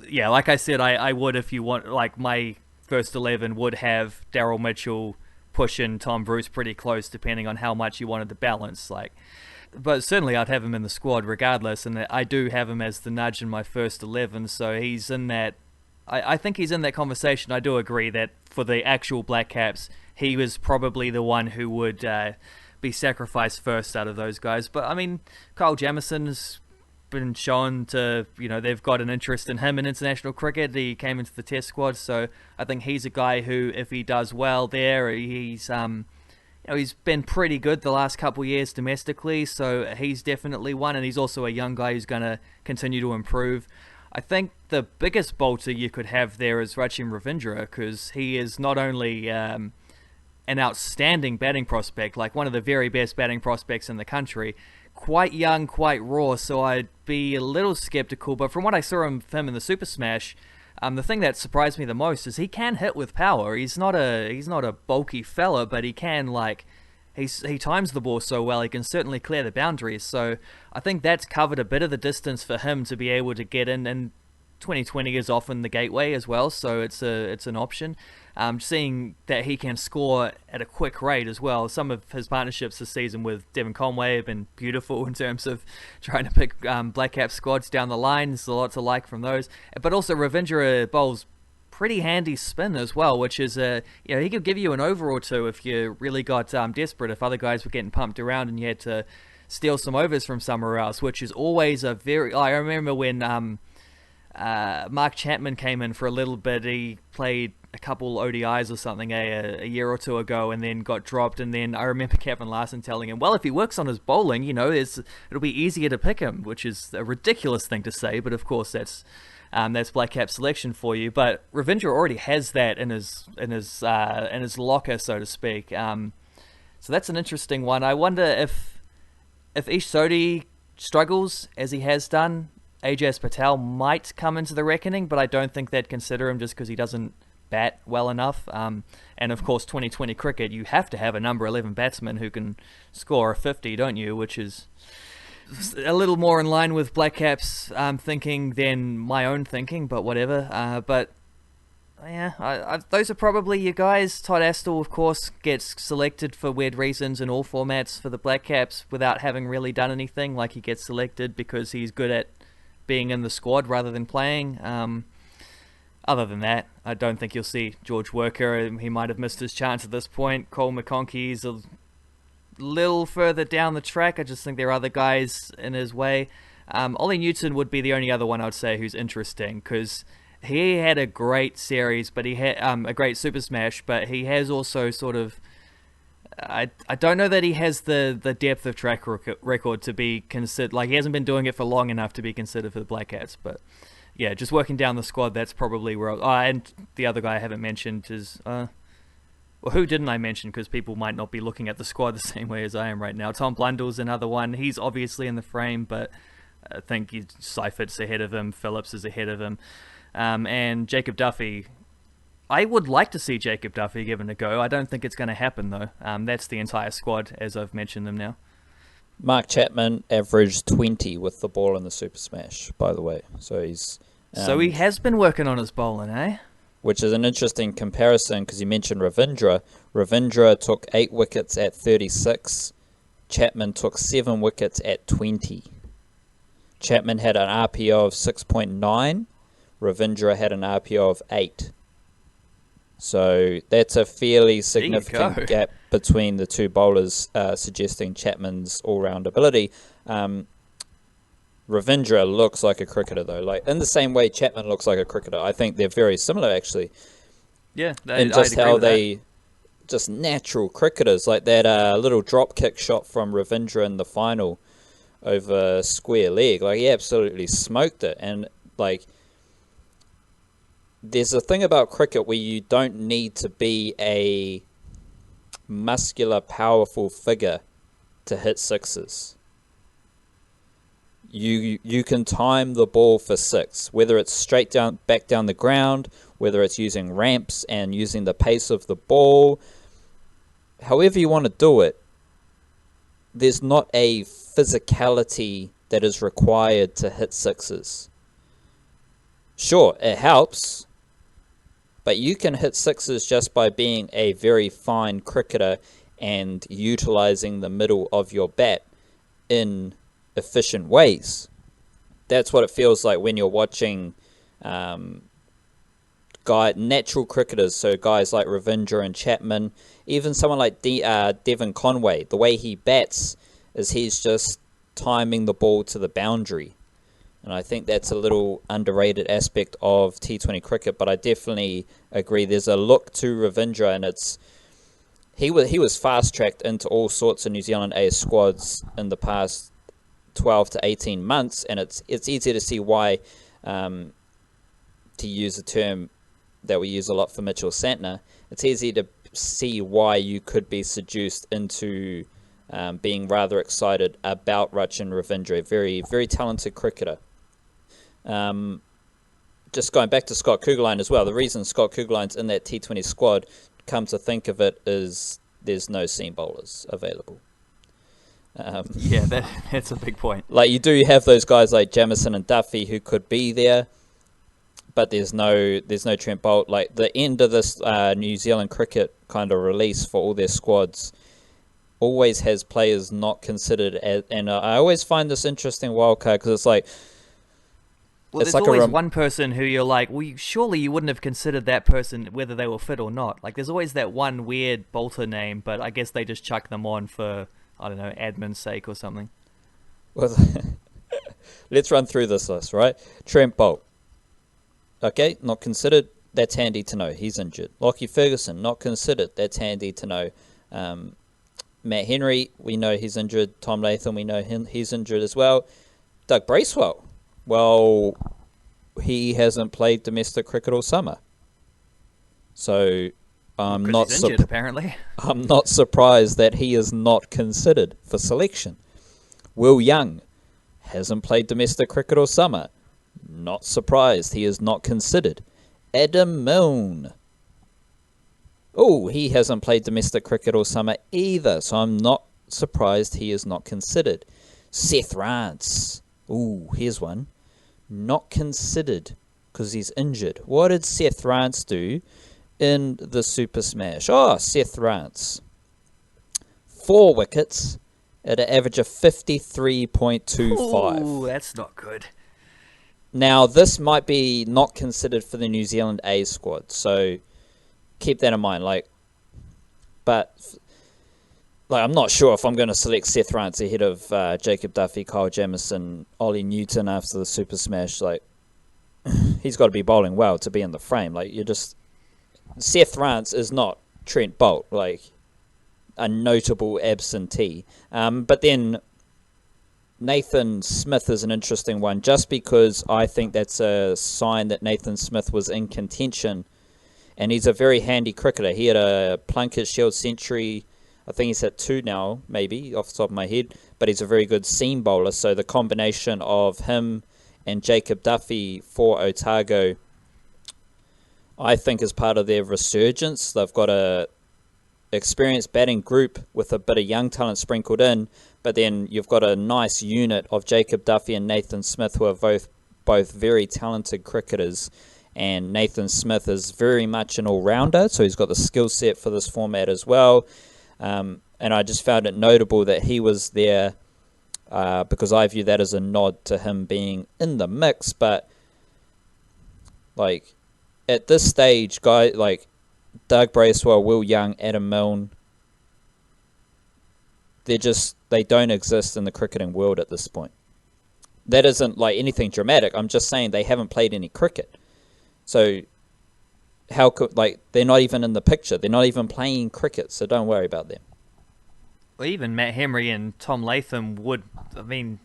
Yeah, like I said, I would, if you want, my first 11 would have Daryl Mitchell pushing Tom Bruce pretty close, depending on how much you wanted to balance. But certainly I'd have him in the squad regardless, and I do have him as the nudge in my first 11, so he's in that. I think he's in that conversation. I do agree that for the actual Blackcaps, he was probably the one who would be sacrificed first out of those guys. But I mean, Kyle Jamison's been shown to, they've got an interest in him in international cricket. He came into the Test squad, so I think he's a guy who, if he does well there, he's he's been pretty good the last couple of years domestically, so he's definitely one, and he's also a young guy who's going to continue to improve. I think the biggest bolter you could have there is Rachim Ravindra, because he is not only an outstanding batting prospect, one of the very best batting prospects in the country, quite young, quite raw, so I'd be a little skeptical. But from what I saw of him in the Super Smash, the thing that surprised me the most is he can hit with power. He's not a bulky fella, but he can he times the ball so well, he can certainly clear the boundaries. So I think that's covered a bit of the distance for him to be able to get in, and 2020 is often the gateway as well, so it's an option. Seeing that he can score at a quick rate as well. Some of his partnerships this season with Devon Conway have been beautiful in terms of trying to pick Blackcaps squads down the line. There's a lot to like from those. But also Ravindra bowls pretty handy spin as well, which is he could give you an over or two if you really got desperate, if other guys were getting pumped around and you had to steal some overs from somewhere else, which is always a very... I remember when Mark Chapman came in for a little bit. He played a couple ODIs or something a year or two ago and then got dropped, and then I remember Kevin Larson telling him, well, if he works on his bowling, it'll be easier to pick him, which is a ridiculous thing to say, but of course that's Blackcap selection for you. But Ravindra already has that in his locker, so to speak. So that's an interesting one. I wonder if Ish Sodhi struggles as he has done, Ajaz Patel might come into the reckoning, but I don't think they'd consider him just because he doesn't bat well enough. And of course, 2020 cricket, you have to have a number 11 batsman who can score a 50, don't you? Which is a little more in line with Blackcap's thinking than my own thinking, but whatever. But yeah, those are probably your guys. Todd Astle, of course, gets selected for weird reasons in all formats for the Blackcaps without having really done anything. Like, he gets selected because he's good at being in the squad rather than playing. Other than that, I don't think you'll see George Worker. He might have missed his chance at this point. Cole McConkey's a little further down the track. I just think there are other guys in his way. Ollie Newton would be the only other one I would say who's interesting, because he had a great series, but he had a great Super Smash, but he has also sort of... I don't know that he has the depth of track record to be considered. Like, he hasn't been doing it for long enough to be considered for the Blackcats, but yeah, just working down the squad, that's probably where... and the other guy I haven't mentioned is... well, who didn't I mention? Because people might not be looking at the squad the same way as I am right now. Tom Blundell's another one. He's obviously in the frame, but I think Seifert's ahead of him. Phillips is ahead of him. And Jacob Duffy... I would like to see Jacob Duffy given a go. I don't think it's going to happen, though. That's the entire squad, as I've mentioned them now. Mark Chapman averaged 20 with the ball in the Super Smash, by the way. So he's... so he has been working on his bowling, eh? Which is an interesting comparison, because you mentioned Ravindra. Ravindra took 8 wickets at 36. Chapman took 7 wickets at 20. Chapman had an RPO of 6.9. Ravindra had an RPO of 8. So that's a fairly significant gap between the two bowlers, suggesting Chapman's all-round ability. Ravindra looks like a cricketer, though. Like, in the same way Chapman looks like a cricketer. I think they're very similar, actually. Yeah, and just how they... Just natural cricketers. Like that little drop kick shot from Ravindra in the final over square leg. Like, he absolutely smoked it. And, like... There's a thing about cricket where you don't need to be a muscular, powerful figure to hit sixes. You can time the ball for 6, whether it's straight down, back down the ground, whether it's using ramps and using the pace of the ball. However you want to do it, there's not a physicality that is required to hit sixes. Sure, it helps. But you can hit sixes just by being a very fine cricketer and utilizing the middle of your bat in efficient ways. That's what it feels like when you're watching natural cricketers, so guys like Ravindra and Chapman, even someone like Devon Conway. The way he bats is he's just timing the ball to the boundary. And I think that's a little underrated aspect of T20 cricket, but I definitely agree. There's a look to Ravindra, and he was fast-tracked into all sorts of New Zealand A squads in the past 12 to 18 months, and it's easy to see why, to use a term that we use a lot for Mitchell Santner, it's easy to see why you could be seduced into being rather excited about Rachin Ravindra, very, very talented cricketer. Just going back to Scott Kuggeleijn as well, the reason Scott Kuggeleijn's in that T20 squad, come to think of it, is there's no seam bowlers available. Yeah, that's a big point. Like, you do have those guys like Jamieson and Duffy who could be there, but there's no Trent Boult. Like, the end of this New Zealand cricket kind of release for all their squads always has players not considered as, and I always find this interesting wildcard because it's like, well, it's there's like always one person who you're like, well, surely you wouldn't have considered that person whether they were fit or not. Like, there's always that one weird bolter name, but I guess they just chuck them on for, I don't know, admin's sake or something. Well, let's run through this list, right? Trent Boult. Okay, not considered. That's handy to know. He's injured. Lockie Ferguson, not considered. That's handy to know. Matt Henry, we know he's injured. Tom Latham, we know he's injured as well. Doug Bracewell, well, he hasn't played domestic cricket all summer. So I'm not injured, apparently. I'm not surprised that he is not considered for selection. Will Young hasn't played domestic cricket all summer. Not surprised he is not considered. Adam Milne. Oh, he hasn't played domestic cricket all summer either, so I'm not surprised he is not considered. Seth Rance. Oh, here's one. Not considered because he's injured. What did Seth Rance do in the Super Smash? Oh, Seth Rance. 4 wickets at an average of 53.25. Oh, that's not good. Now, this might be not considered for the New Zealand A squad, so keep that in mind. But I'm not sure if I'm going to select Seth Rance ahead of Jacob Duffy, Kyle Jamieson, Ollie Newton after the Super Smash. Like, he's got to be bowling well to be in the frame. Like, Seth Rance is not Trent Boult, like a notable absentee. But then Nathan Smith is an interesting one, just because I think that's a sign that Nathan Smith was in contention, and he's a very handy cricketer. He had a Plunket Shield century. I think he's at 2 now, maybe, off the top of my head, but he's a very good seam bowler, so the combination of him and Jacob Duffy for Otago, I think, is part of their resurgence. They've got a experienced batting group with a bit of young talent sprinkled in, but then you've got a nice unit of Jacob Duffy and Nathan Smith, who are both very talented cricketers. And Nathan Smith is very much an all-rounder, so he's got the skill set for this format as well. And I just found it notable that he was there because I view that as a nod to him being in the mix. But like, at this stage, guys like Doug Bracewell, Will Young, Adam Milne, they don't exist in the cricketing world at this point. That isn't like anything dramatic. I'm just saying they haven't played any cricket. So how could, they're not even in the picture. They're not even playing cricket, so don't worry about them. Well, even Matt Henry and Tom Latham would, I mean,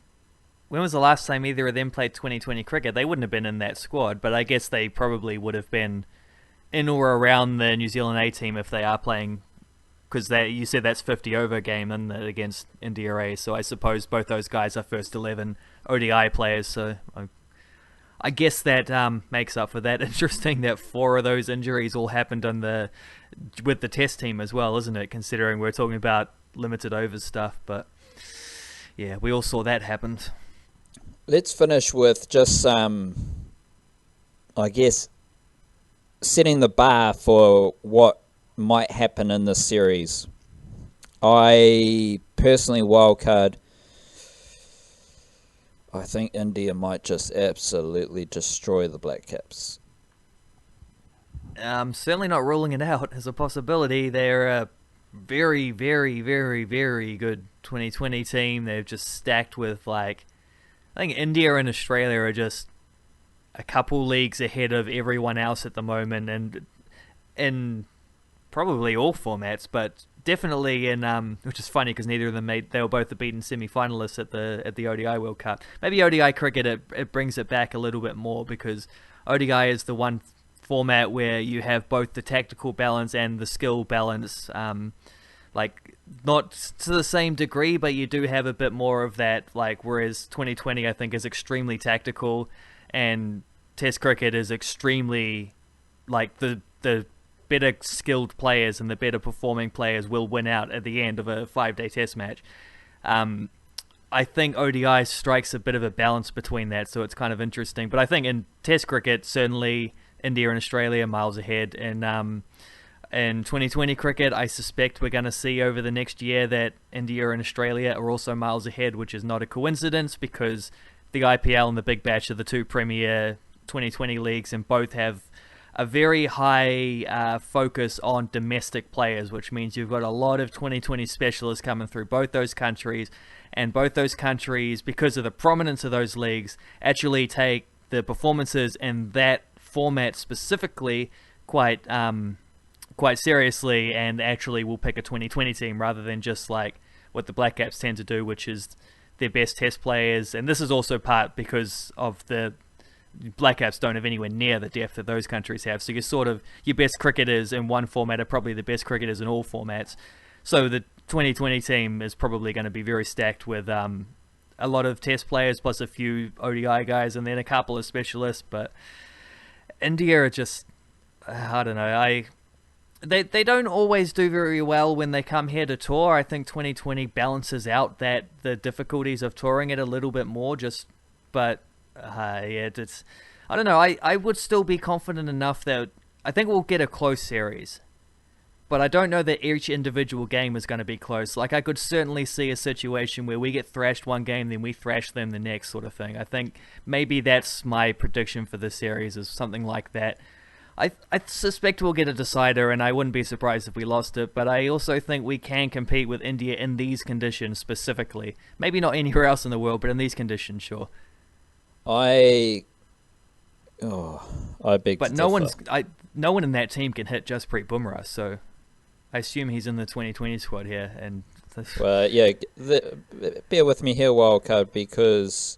when was the last time either of them played 2020 cricket? They wouldn't have been in that squad, but I guess they probably would have been in or around the New Zealand A team if they are playing, because you said that's 50 over game against India A, so I suppose both those guys are first 11 ODI players, so I guess that makes up for that. Interesting that 4 of those injuries all happened with the test team as well, isn't it? Considering we're talking about limited overs stuff, but yeah, we all saw that happened. Let's finish with just, I guess, setting the bar for what might happen in this series. I personally wildcard, I think India might just absolutely destroy the Blackcaps. I'm certainly not ruling it out as a possibility. They're a very, very, very, very good 2020 team. They've just stacked with, I think India and Australia are just a couple leagues ahead of everyone else at the moment, and in probably all formats, but definitely in which is funny because neither of them they were both the beaten semi-finalists at the ODI World Cup. Maybe ODI cricket it brings it back a little bit more, because ODI is the one format where you have both the tactical balance and the skill balance, not to the same degree, but you do have a bit more of that, whereas 2020 I think is extremely tactical, and Test cricket is extremely the better skilled players and the better performing players will win out at the end of a 5-day test match. I think ODI strikes a bit of a balance between that, so it's kind of interesting. But I think in Test cricket, certainly India and Australia are miles ahead. And in 2020 cricket, I suspect we're going to see over the next year that India and Australia are also miles ahead, which is not a coincidence because the IPL and the Big Bash are the two premier 2020 leagues, and both have a very high focus on domestic players, which means you've got a lot of 2020 specialists coming through both those countries, and both those countries, because of the prominence of those leagues, actually take the performances in that format specifically quite seriously, and actually will pick a 2020 team rather than just like what the Blackcaps tend to do, which is their best test players. And this is also part because of the Blackcaps don't have anywhere near the depth that those countries have. So you're sort of, your best cricketers in one format are probably the best cricketers in all formats. So the 2020 team is probably going to be very stacked with a lot of test players plus a few ODI guys and then a couple of specialists. But India are just, I don't know, They don't always do very well when they come here to tour. I think 2020 balances out the difficulties of touring it a little bit more. But it's, I don't know. I would still be confident enough that I think we'll get a close series. But I don't know that each individual game is going to be close. Like, I could certainly see a situation where we get thrashed one game, then we thrash them the next, sort of thing. I think maybe that's my prediction for the series, is something like that. I suspect we'll get a decider, and I wouldn't be surprised if we lost it, but I also think we can compete with India in these conditions specifically. Maybe not anywhere else in the world, but in these conditions, sure. I beg But to no one in that team can hit Jasprit Bumrah, so I assume he's in the 2020 squad here. And well, yeah, bear with me here, Wildcard, because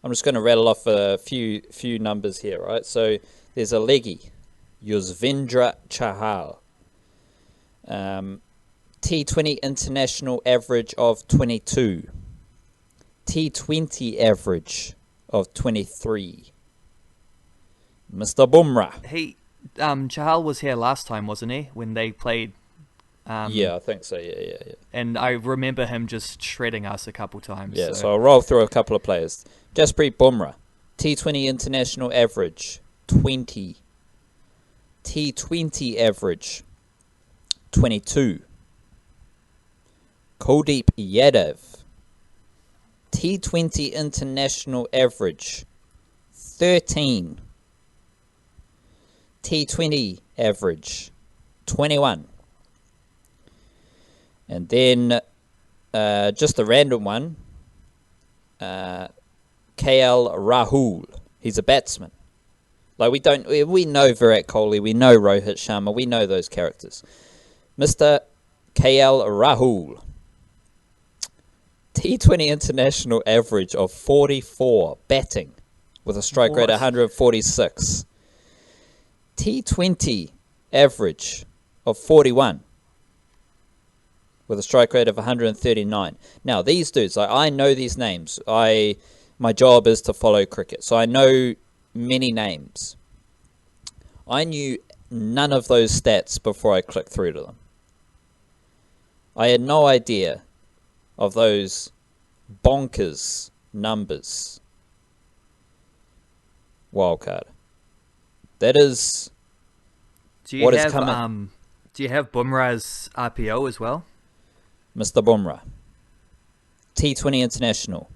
I'm just going to rattle off a few numbers here, right? So there's a leggy, Yuzvendra Chahal. T20 international average of 22. T20 average of 23. Mr. Bumrah. Chahal was here last time, wasn't he? When they played. Yeah, I think so. Yeah. And I remember him just shredding us a couple times. Yeah, so I'll roll through a couple of players. Jasprit Bumrah. T20 international average 20. T20 average 22. Kuldeep Yadav. T20 international average 13. T20 average 21. And then just a random one, KL Rahul. He's a batsman. Like, we know Virat Kohli, we know Rohit Sharma, we know those characters. Mr. KL Rahul. T20 international average of 44 batting with a strike rate of 146. T20 average of 41 with a strike rate of 139. Now, these dudes, I know these names. My job is to follow cricket, so I know many names. I knew none of those stats before I clicked through to them. I had no idea of those bonkers numbers. Wildcard. That is what is coming. Do you have Bumrah's RPO as well? Mr. Bumrah. T20 international,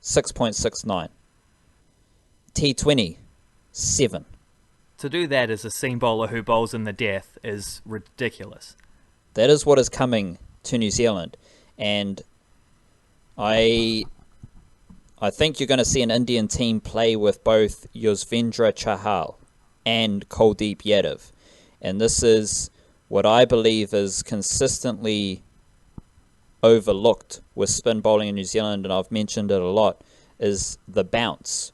6.69. T20, 7. To do that as a seam bowler who bowls in the death is ridiculous. That is what is coming to New Zealand. And I think you're going to see an Indian team play with both Yuzvendra Chahal and Kuldeep Yadav. And this is what I believe is consistently overlooked with spin bowling in New Zealand, and I've mentioned it a lot, is the bounce.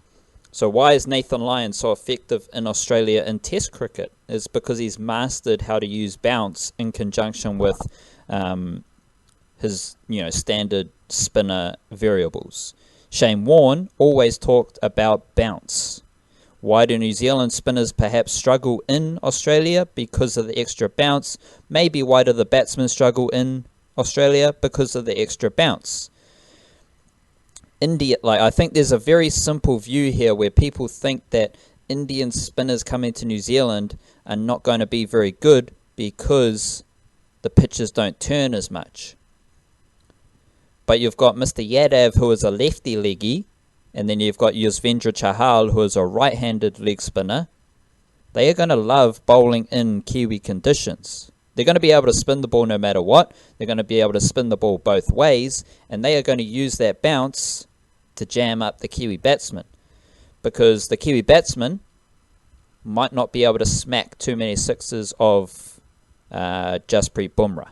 So why is Nathan Lyon so effective in Australia in Test cricket? Is because he's mastered how to use bounce in conjunction with his standard spinner variables. Shane Warne always talked about bounce. Why do New Zealand spinners perhaps struggle in Australia? Because of the extra bounce. Maybe why do the batsmen struggle in Australia? Because of the extra bounce. India, I think there's a very simple view here where people think that Indian spinners coming to New Zealand are not going to be very good because the pitches don't turn as much. But you've got Mr. Yadav, who is a lefty leggy, and then you've got Yuzvendra Chahal, who is a right-handed leg spinner. They are going to love bowling in Kiwi conditions. They're going to be able to spin the ball no matter what. They're going to be able to spin the ball both ways, and they are going to use that bounce to jam up the Kiwi batsman, because the Kiwi batsman might not be able to smack too many sixes of Jasprit Bumrah.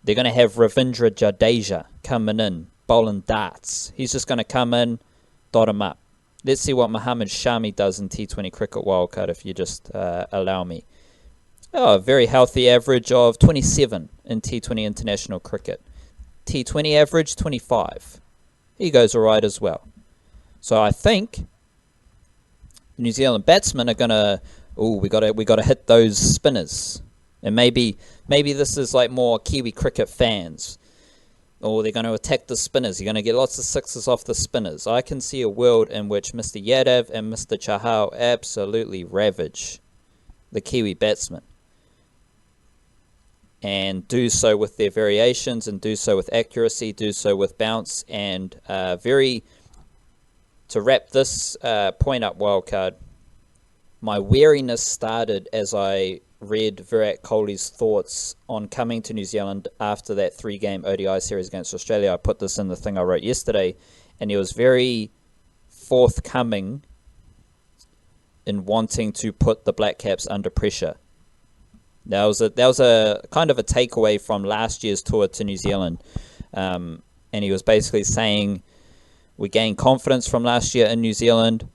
They're going to have Ravindra Jadeja coming in, bowling darts. He's just going to come in, dot him up. Let's see what Mohammad Shami does in T20 cricket wildcard, if you just allow me. A very healthy average of 27 in T20 international cricket. T20 average 25. He goes alright as well. So I think New Zealand batsmen are gonna, we gotta hit those spinners, and maybe this is like more Kiwi cricket fans, or they're going to attack the spinners. You're going to get lots of sixes off the spinners. I can see a world in which Mr. Yadav and Mr. Chahal absolutely ravage the Kiwi batsmen, and do so with their variations, and do so with accuracy, do so with bounce, and to wrap this point up, wildcard, my wariness started as I read Virat Kohli's thoughts on coming to New Zealand after that 3-game ODI series against Australia. I put this in the thing I wrote yesterday, and he was very forthcoming in wanting to put the Blackcaps under pressure. That was a kind of a takeaway from last year's tour to New Zealand, and he was basically saying we gained confidence from last year in New Zealand,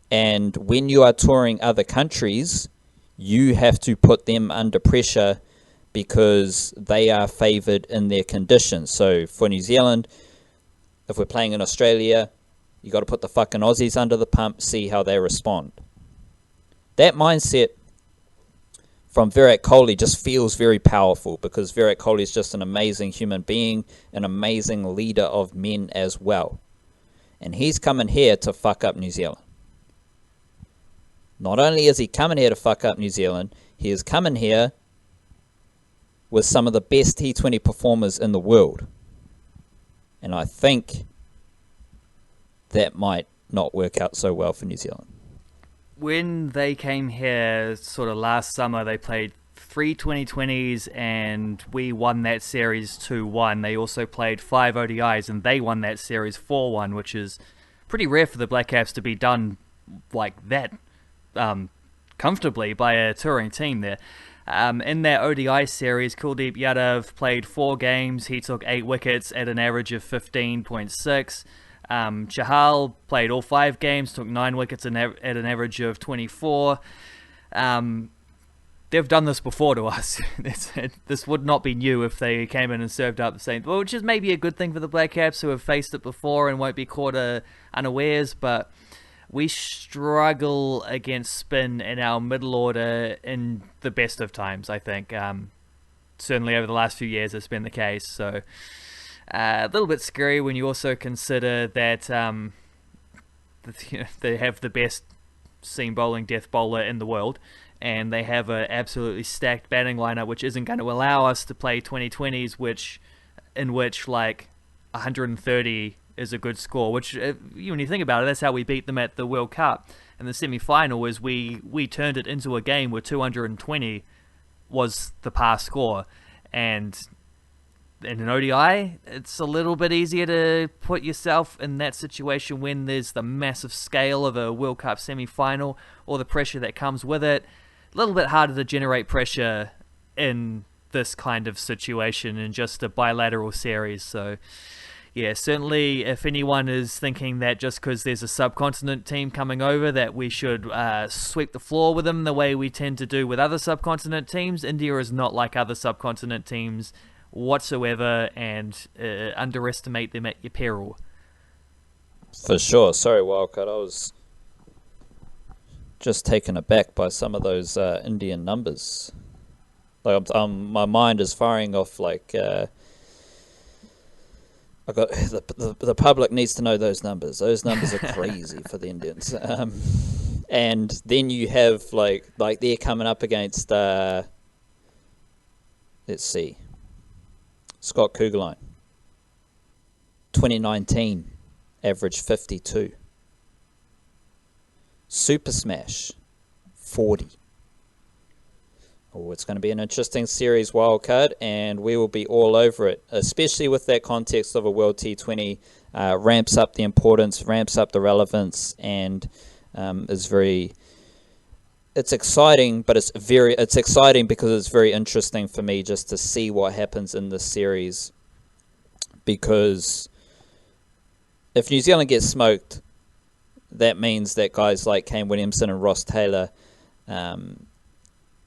and when you are touring other countries, you have to put them under pressure because they are favoured in their conditions. So for New Zealand, if we're playing in Australia, you got to put the fucking Aussies under the pump, see how they respond. That mindset from Virat Kohli just feels very powerful, because Virat Kohli is just an amazing human being, an amazing leader of men as well. And he's coming here to fuck up New Zealand. Not only is he coming here to fuck up New Zealand, he is coming here with some of the best T20 performers in the world. And I think that might not work out so well for New Zealand. When they came here sort of last summer, they played 3 2020s and we won that series 2-1. They also played 5 ODIs and they won that series 4-1, which is pretty rare for the Blackcaps to be done like that. Comfortably by a touring team there. In that ODI series, Kuldeep Yadav played 4 games. He took 8 wickets at an average of 15.6. Chahal played all 5 games, took 9 wickets at an average of 24. They've done this before to us. This would not be new if they came in and served up the same, which is maybe a good thing for the Blackcaps, who have faced it before and won't be caught unawares, but we struggle against spin in our middle order in the best of times, I think. Certainly over the last few years it's been the case. So a little bit scary when you also consider that they have the best seam bowling death bowler in the world, and they have an absolutely stacked batting lineup, which isn't going to allow us to play 2020s, in which like 130 is a good score, which when you think about it, that's how we beat them at the World Cup. And the semi-final was we turned it into a game where 220 was the pass score. And in an ODI, it's a little bit easier to put yourself in that situation when there's the massive scale of a World Cup semi-final, or the pressure that comes with it. A little bit harder to generate pressure in this kind of situation in just a bilateral series. So yeah, certainly if anyone is thinking that just because there's a subcontinent team coming over that we should sweep the floor with them the way we tend to do with other subcontinent teams, India is not like other subcontinent teams whatsoever, and underestimate them at your peril. For sure. Sorry, Wildcat, I was just taken aback by some of those Indian numbers. Like my mind is firing off like I got the public needs to know those numbers. Those numbers are crazy for the Indians. And then you have like they're coming up against let's see, Scott Kugelheim, 2019, average 52. Super Smash, 40. Oh, it's going to be an interesting series wildcard, and we will be all over it, especially with that context of a World T20. Ramps up the importance, ramps up the relevance, and is very... It's exciting, but it's exciting because it's very interesting for me just to see what happens in this series. Because if New Zealand gets smoked, that means that guys like Kane Williamson and Ross Taylor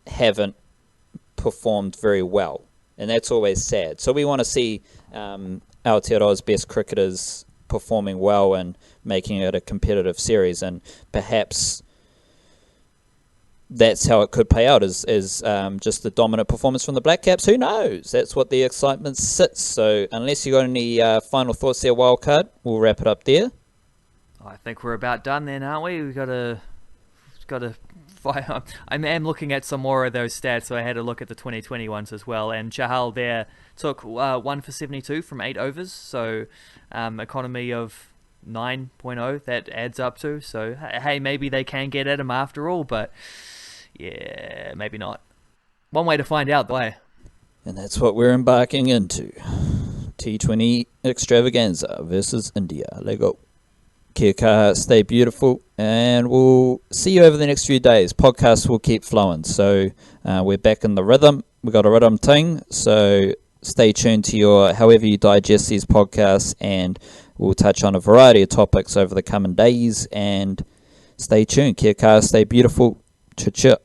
haven't performed very well, and that's always sad. So we want to see Aotearoa's best cricketers performing well and making it a competitive series, and perhaps that's how it could play out, is just the dominant performance from the Blackcaps. Who knows? That's what the excitement sits. So unless you got any final thoughts there, Wildcard, we'll wrap it up there. I think we're about done then, aren't we? We've got to I am looking at some more of those stats, so I had a look at the 2020 ones as well. And Chahal there took 1 for 72 from 8 overs, so economy of 9.0 that adds up to. So hey, maybe they can get at him after all, but yeah, maybe not. One way to find out, though. And that's what we're embarking into. T20 extravaganza versus India. Let go. Kia kaha, stay beautiful, and we'll see you over the next few days. Podcasts will keep flowing, so we're back in the rhythm. We got a rhythm thing, so stay tuned to your however you digest these podcasts, and we'll touch on a variety of topics over the coming days. And stay tuned. Kia kaha, stay beautiful. Cha-cha.